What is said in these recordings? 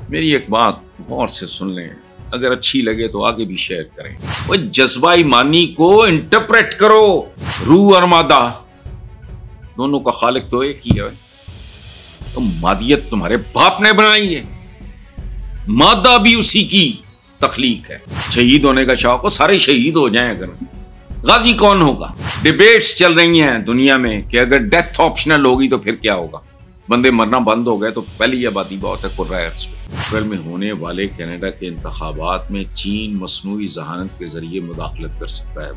میری ایک بات غور سے سن لیں، اگر اچھی لگے تو آگے بھی شیئر کریں۔ وہ جذبہ ایمانی کو انٹرپریٹ کرو۔ روح اور مادہ دونوں کا خالق تو ایک ہی ہے۔ تو مادیت تمہارے باپ نے بنائی ہے، مادہ بھی اسی کی تخلیق ہے۔ شہید ہونے کا شوق ہو، سارے شہید ہو جائیں، اگر غازی کون ہوگا؟ ڈیبیٹس چل رہی ہیں دنیا میں کہ اگر ڈیتھ آپشنل ہوگی تو پھر کیا ہوگا؟ بندے مرنا بند ہو گئے تو پہلی یہ بات ہی بہت ہے اپریل میں ہونے والے کینیڈا کے انتخابات میں چین مصنوعی ذہانت کے ذریعے مداخلت کر سکتا ہے۔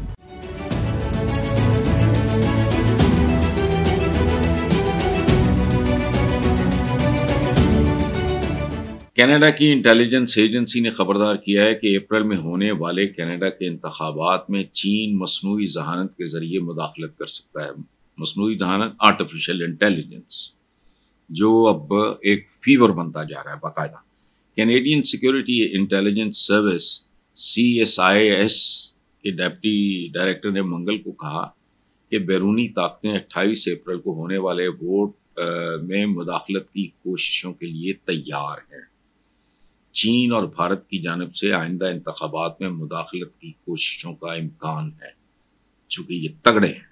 کینیڈا کی انٹیلیجنس ایجنسی نے خبردار کیا ہے کہ اپریل میں ہونے والے کینیڈا کے انتخابات میں چین مصنوعی ذہانت کے ذریعے مداخلت کر سکتا ہے۔ مصنوعی ذہانت آرٹیفیشل انٹیلیجنس جو اب ایک فیور بنتا جا رہا ہے باقاعدہ۔ Canadian security intelligence service CSIS کے ڈپٹی ڈائریکٹر نے منگل کو کہا کہ بیرونی طاقتیں 28 اپریل کو ہونے والے ووٹ میں مداخلت کی کوششوں کے لیے تیار ہیں۔ چین اور بھارت کی جانب سے آئندہ انتخابات میں مداخلت کی کوششوں کا امکان ہے، چونکہ یہ تگڑے ہیں۔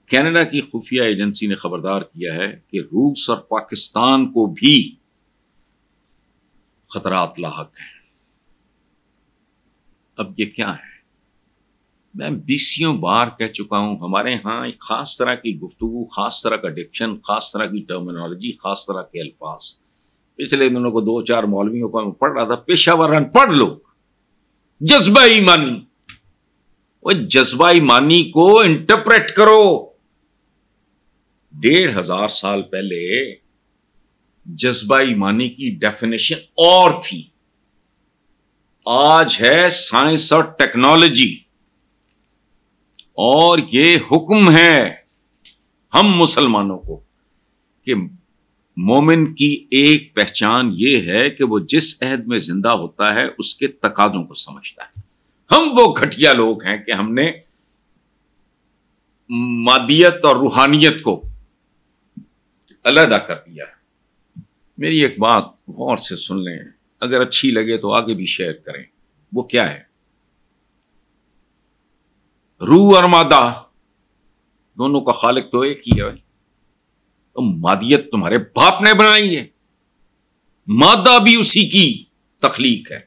کینیڈا کی خفیہ ایجنسی نے خبردار کیا ہے کہ روس اور پاکستان کو بھی خطرات لاحق ہیں۔ اب یہ کیا ہے؟ میں 20 بار کہہ چکا ہوں، ہمارے ہاں ایک خاص طرح کی گفتگو، خاص طرح کا ڈکشن، خاص طرح کی ٹرمینالوجی، خاص طرح کے الفاظ۔ پچھلے دنوں کو 2-4 مولویوں کو میں پڑھ رہا تھا، پیشہ ورانہ پڑھ لو۔ جذبہ ایمانی، وہ جذبہ ایمانی کو انٹرپریٹ کرو۔ 1500 سال پہلے جذبہ ایمانی کی ڈیفینیشن اور تھی، آج ہے سائنس اور ٹیکنالوجی، اور یہ حکم ہے ہم مسلمانوں کو کہ مومن کی ایک پہچان یہ ہے کہ وہ جس عہد میں زندہ ہوتا ہے اس کے تقاضوں کو سمجھتا ہے۔ ہم وہ گھٹیا لوگ ہیں کہ ہم نے مادیت اور روحانیت کو علیحدہ کر دیا ہے۔ میری ایک بات غور سے سن لیں، اگر اچھی لگے تو آگے بھی شیئر کریں۔ وہ کیا ہے؟ روح اور مادہ دونوں کا خالق تو ایک ہی ہے۔ تو مادیت تمہارے باپ نے بنائی ہے، مادہ بھی اسی کی تخلیق ہے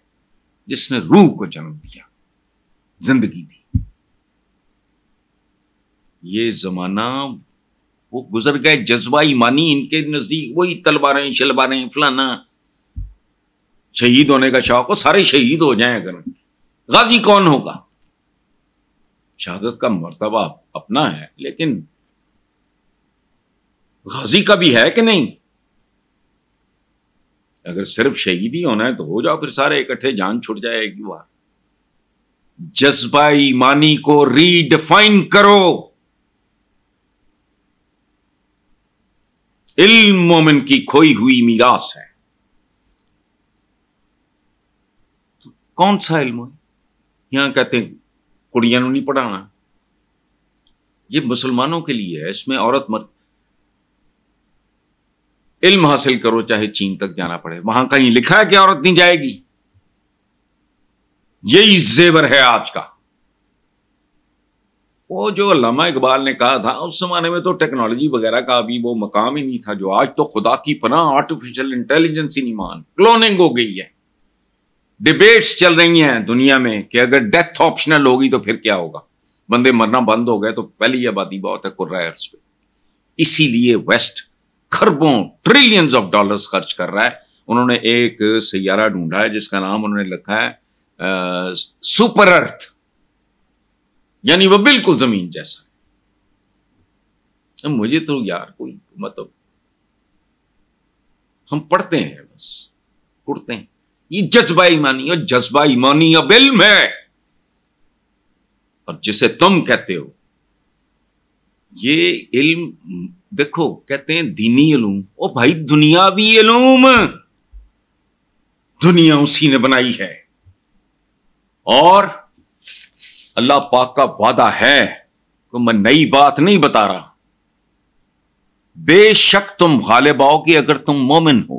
جس نے روح کو جنم دیا، زندگی دی۔ یہ زمانہ وہ گزر گئے، جذبہ ایمانی ان کے نزدیک وہی تلواریں شلواریں فلانا۔ شہید ہونے کا شوق ہو، سارے شہید ہو جائیں، اگر غازی کون ہوگا؟ شہادت کا مرتبہ اپنا ہے، لیکن غازی کا بھی ہے کہ نہیں؟ اگر صرف شہیدی ہونا ہے تو ہو جاؤ پھر سارے اکٹھے، جان چھٹ جائے ایک بار۔ جذبہ ایمانی کو ری ڈیفائن کرو۔ علم مومن کی کھوئی ہوئی میراث ہے۔ کون سا علم ہے؟ یہاں کہتے ہیں کڑیاں نہیں پڑھانا، یہ مسلمانوں کے لیے ہے، اس میں عورت مت علم حاصل کرو چاہے چین تک جانا پڑے، وہاں کہیں لکھا ہے کہ عورت نہیں جائے گی؟ یہی زیور ہے آج کا۔ وہ جو علامہ اقبال نے کہا تھا اس زمانے میں تو ٹیکنالوجی وغیرہ کا ابھی وہ مقام ہی نہیں تھا جو آج تو خدا کی پناہ آرٹیفیشل انٹیلیجنس ہی نہیں مان، کلوننگ ہو گئی ہے۔ ڈیبیٹس چل رہی ہیں دنیا میں کہ اگر ڈیتھ آپشنل ہوگی تو پھر کیا ہوگا؟ بندے مرنا بند ہو گئے تو پہلی یہ بات ہی بہت ہے قرآن پہ۔ اسی لیے ویسٹ خربوں ٹریلینز آف ڈالرز خرچ کر رہا ہے۔ انہوں نے ایک سیارہ ڈھونڈا ہے جس کا نام انہوں نے لکھا ہے سپر ارتھ، یعنی وہ بالکل زمین جیسا ہے۔ مجھے تو یار کوئی مطلب، ہم پڑھتے ہیں بس، پڑھتے ہیں۔ یہ جذبہ ایمانی، اور جذبہ ایمانی اب علم ہے، اور جسے تم کہتے ہو یہ علم، دیکھو کہتے ہیں دینی علوم، او بھائی دنیاوی علوم دنیا اسی نے بنائی ہے، اور اللہ پاک کا وعدہ ہے کہ میں نئی بات نہیں بتا رہا، بے شک تم غالب آؤ گے اگر تم مومن ہو۔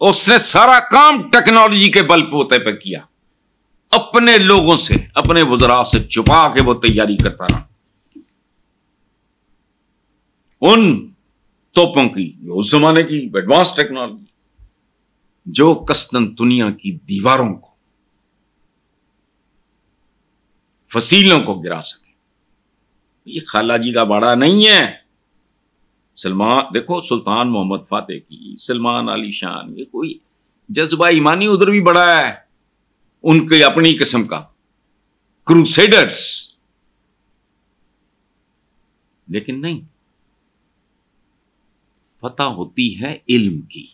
اس نے سارا کام ٹیکنالوجی کے بل پوتے پہ کیا، اپنے لوگوں سے، اپنے وزراء سے چھپا کے وہ تیاری کرتا رہا، ان توپوں کی اس زمانے کی ایڈوانس ٹیکنالوجی جو قسطنطنیہ کی دیواروں کو، فصیلوں کو گرا سکے۔ یہ خالہ جی کا باڑا نہیں ہے۔ سلمان دیکھو، سلطان محمد فاتح کی، سلمان علی شان، یہ کوئی جذبہ ایمانی ادھر بھی بڑا ہے ان کے اپنی قسم کا، کروسیڈرز، لیکن نہیں، فتح ہوتی ہے علم کی۔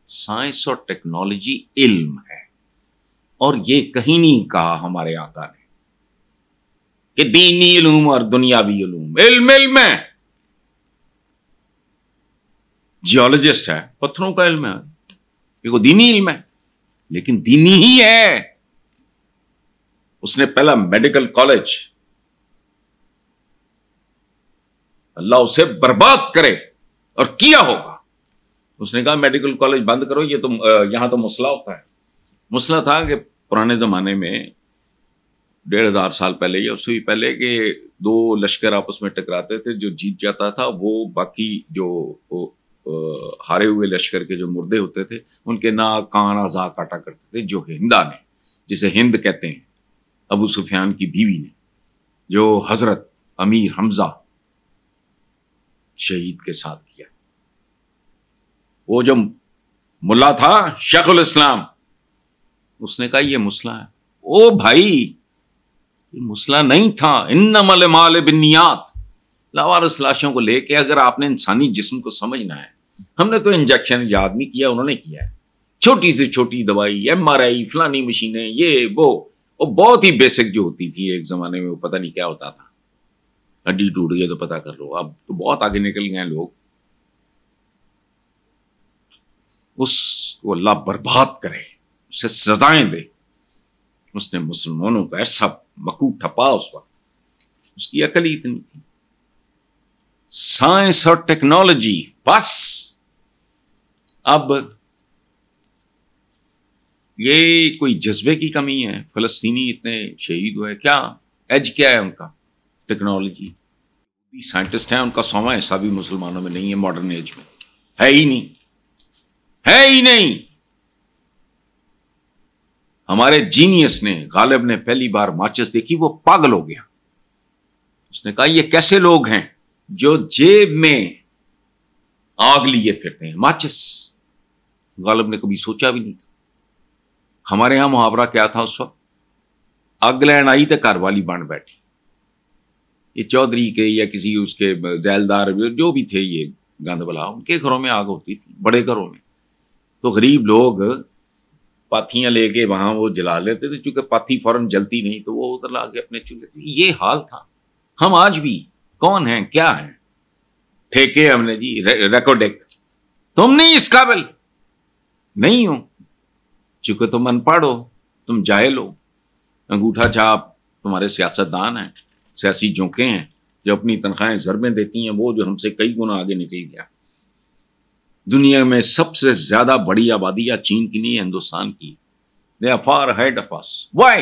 سائنس اور ٹیکنالوجی علم ہے، اور یہ کہیں نہیں کہا ہمارے آقا نے کہ دینی علوم اور دنیاوی علوم، علم علم ہے۔ جیولوجسٹ ہے، پتھروں کا علم ہے، یہ کوئی دینی علم ہے، لیکن دینی ہی ہے۔ اس نے پہلا میڈیکل کالج، اللہ اسے برباد کرے، اور کیا ہوگا، اس نے کہا میڈیکل کالج بند کرو، یہ تو یہاں تو مسئلہ ہوتا ہے۔ مسئلہ تھا کہ پرانے زمانے میں 1500 سال پہلے یا اس سے بھی پہلے کہ دو لشکر آپس میں ٹکراتے تھے، جو جیت جاتا تھا وہ باقی جو ہارے ہوئے لشکر کے جو مردے ہوتے تھے ان کے ناک کان اعضاء کاٹا کرتے تھے، جو ہندا نے، جسے ہند کہتے ہیں، ابو سفیان کی بیوی نے، جو حضرت امیر حمزہ شہید کے ساتھ کیا۔ وہ جو ملا تھا شیخ الاسلام، اس نے کہا یہ مسئلہ ہے۔ او بھائی، یہ مسئلہ نہیں تھا، انما الاعمال بالنیات۔ لاوارث لاشوں کو لے کے اگر آپ نے انسانی جسم کو سمجھنا ہے، ہم نے تو انجیکشن یاد نہیں کیا، انہوں نے کیا ہے، چھوٹی سے چھوٹی دوائی، ایم آر آئی، فلانی مشینیں، یہ وہ بہت ہی بیسک جو ہوتی تھی ایک زمانے میں، وہ پتہ نہیں کیا ہوتا تھا، ہڈی ٹوٹ گئی تو پتہ کر لو، اب تو بہت آگے نکل گئے ہیں لوگ۔ اس کو اللہ برباد کرے، اسے سزائیں دے۔ اس نے مسلمانوں کا ایسا مکو ٹھپا اس وقت، اس کی عقل ہی اتنی تھی۔ سائنس اور ٹیکنالوجی، بس اب یہ کوئی جذبے کی کمی ہے؟ فلسطینی اتنے شہید ہوئے، کیا ایج کیا ہے ان کا؟ ٹیکنالوجی۔ سائنٹسٹ ہیں، ان کا 100واں حصہ بھی مسلمانوں میں نہیں ہے، ماڈرن ایج میں ہے ہی نہیں، ہے ہی نہیں۔ ہمارے جینیس نے، غالب نے پہلی بار ماچس دیکھی، وہ پاگل ہو گیا۔ اس نے کہا یہ کیسے لوگ ہیں جو جیب میں آگ لیے پھرتے ہیں، ماچس۔ غالب نے کبھی سوچا بھی نہیں تھا۔ ہمارے ہاں محاورہ کیا تھا اس وقت؟ اگ لین آئی تو گھر والی بن بیٹھی۔ یہ چودھری کے یا کسی اس کے ذیلدار جو بھی تھے، یہ گند بلا، ان کے گھروں میں آگ ہوتی تھی، بڑے گھروں میں۔ تو غریب لوگ پاتھیاں لے کے وہاں وہ جلا لیتے تھے، چونکہ پاتھی فوراً جلتی نہیں تو وہ ادھر لا کے اپنے چولہے۔ یہ حال تھا۔ ہم آج بھی کون ہیں، کیا ہیں؟ ٹھیکے ہم نے جی، ریکارڈک۔ تم نہیں اس قابل، نہیں ہو، چونکہ تم ان پڑھ ہو، تم جاہل ہو، انگوٹھا چھاپ تمہارے سیاستدان ہیں، سیاسی جونکے ہیں جو اپنی تنخواہیں ضربیں دیتی ہیں، وہ جو ہم سے کئی گنا آگے نکل گیا۔ دنیا میں سب سے زیادہ بڑی آبادی یا چین کی نہیں ہے، ہندوستان کی۔ They are far ahead of us. Why?